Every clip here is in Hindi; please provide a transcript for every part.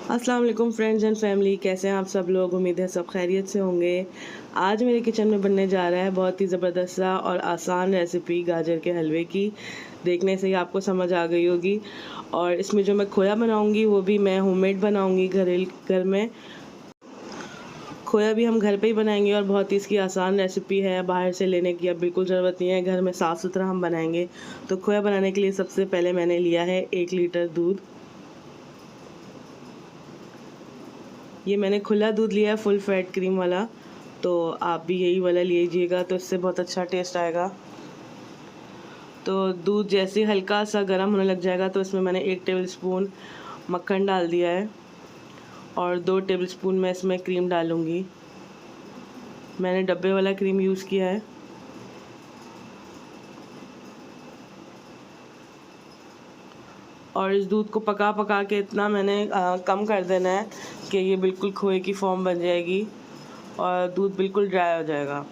अस्सलाम वालेकुम फ्रेंड्स एंड फैमिली, कैसे हैं आप सब लोग। उम्मीद है सब खैरियत से होंगे। आज मेरे किचन में बनने जा रहा है बहुत ही ज़बरदस्त सा और आसान रेसिपी गाजर के हलवे की। देखने से ही आपको समझ आ गई होगी। और इसमें जो मैं खोया बनाऊंगी वो भी मैं होममेड बनाऊंगी, घर में। खोया भी हम घर पे ही बनाएंगे और बहुत ही इसकी आसान रेसिपी है, बाहर से लेने की अब बिल्कुल ज़रूरत नहीं है, घर में साफ़ सुथरा हम बनाएंगे। तो खोया बनाने के लिए सबसे पहले मैंने लिया है 1 लीटर दूध। ये मैंने खुला दूध लिया है, फुल फैट क्रीम वाला। तो आप भी यही वाला लीजिएगा तो इससे बहुत अच्छा टेस्ट आएगा। तो दूध जैसे हल्का सा गर्म होने लग जाएगा तो इसमें मैंने 1 टेबल स्पून मक्खन डाल दिया है और 2 टेबल स्पून मैं इसमें क्रीम डालूँगी। मैंने डब्बे वाला क्रीम यूज़ किया है। और इस दूध को पका पका के इतना मैंने कम कर देना है कि ये बिल्कुल खोए की फॉर्म बन जाएगी और दूध बिल्कुल ड्राई हो जाएगा।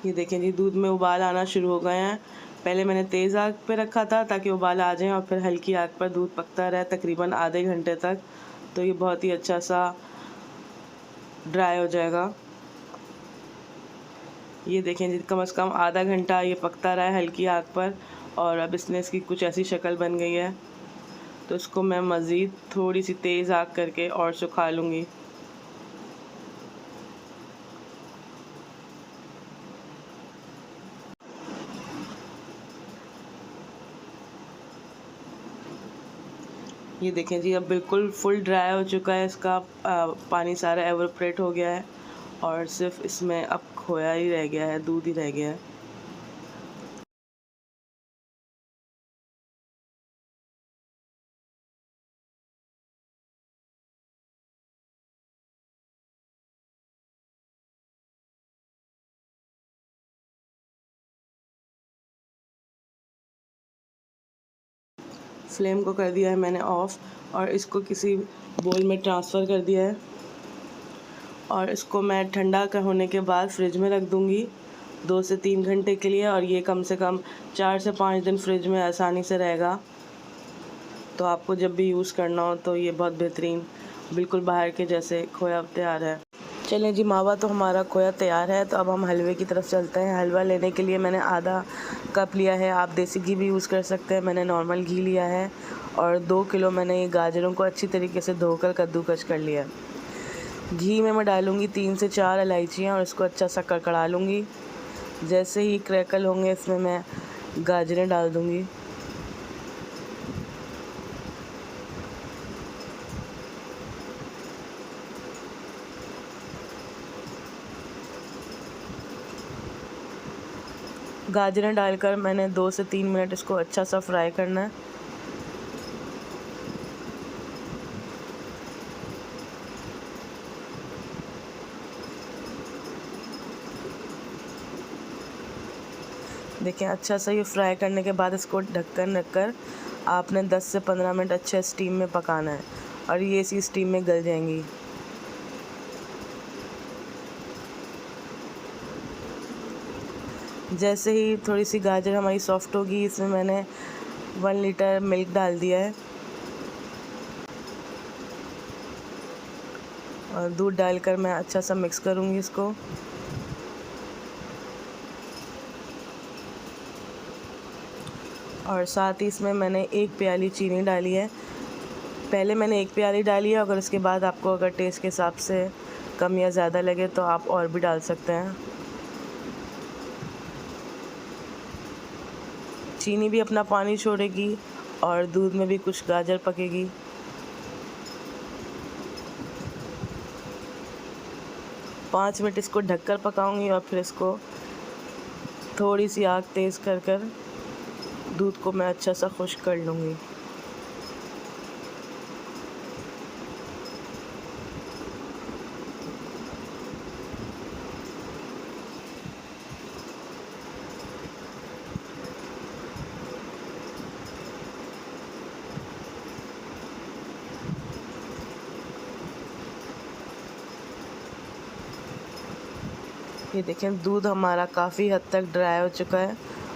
ये देखें जी, दूध में उबाल आना शुरू हो गए हैं। पहले मैंने तेज़ आग पे रखा था ताकि उबाल आ जाए और फिर हल्की आग पर दूध पकता रहे तकरीबन आधे घंटे तक। तो ये बहुत ही अच्छा सा ड्राई हो जाएगा। ये देखें जी, कम से कम आधा घंटा ये पकता रहा है हल्की आग पर और अब इसकी कुछ ऐसी शक्ल बन गई है। तो इसको मैं मज़ीद थोड़ी सी तेज़ आग करके और सुखा लूँगी। ये देखें जी, अब बिल्कुल फुल ड्राई हो चुका है, इसका पानी सारा एवोपरेट हो गया है और सिर्फ इसमें अब खोया ही रह गया है, दूध ही रह गया है। फ्लेम को कर दिया है मैंने ऑफ़ और इसको किसी बोल में ट्रांसफ़र कर दिया है और इसको मैं ठंडा होने के बाद फ्रिज में रख दूँगी 2 से 3 घंटे के लिए। और ये कम से कम 4 से 5 दिन फ्रिज में आसानी से रहेगा। तो आपको जब भी यूज़ करना हो तो ये बहुत बेहतरीन बिल्कुल बाहर के जैसे खोया तैयार है। चलें जी, मावा तो हमारा खोया तैयार है। तो अब हम हलवे की तरफ चलते हैं। हलवा लेने के लिए मैंने आधा कप लिया है, आप देसी घी भी यूज़ कर सकते हैं, मैंने नॉर्मल घी लिया है। और 2 किलो मैंने ये गाजरों को अच्छी तरीके से धोकर कद्दूकस कर लिया है। घी में मैं डालूँगी 3 से 4 इलायचियाँ और इसको अच्छा सा कड़कड़ा लूँगी। जैसे ही क्रैकल होंगे इसमें मैं गाजरें डाल दूँगी। गाजरें डालकर मैंने 2 से 3 मिनट इसको अच्छा सा फ्राई करना है। देखें, अच्छा सा ये फ्राई करने के बाद इसको ढक्कन रखकर आपने 10 से 15 मिनट अच्छे स्टीम में पकाना है और ये इसी स्टीम में गल जाएंगी। जैसे ही थोड़ी सी गाजर हमारी सॉफ्ट होगी इसमें मैंने 1 लीटर मिल्क डाल दिया है और दूध डालकर मैं अच्छा सा मिक्स करूँगी इसको। और साथ ही इसमें मैंने 1 प्याली चीनी डाली है। पहले मैंने 1 प्याली डाली है, अगर उसके बाद आपको अगर टेस्ट के हिसाब से कम या ज़्यादा लगे तो आप और भी डाल सकते हैं। चीनी भी अपना पानी छोड़ेगी और दूध में भी कुछ गाजर पकेगी। पाँच मिनट इसको ढककर पकाऊंगी और फिर इसको थोड़ी सी आग तेज़ कर दूध को मैं अच्छा सा खुश्क कर लूँगी। ये देखें, दूध हमारा काफ़ी हद तक ड्राई हो चुका है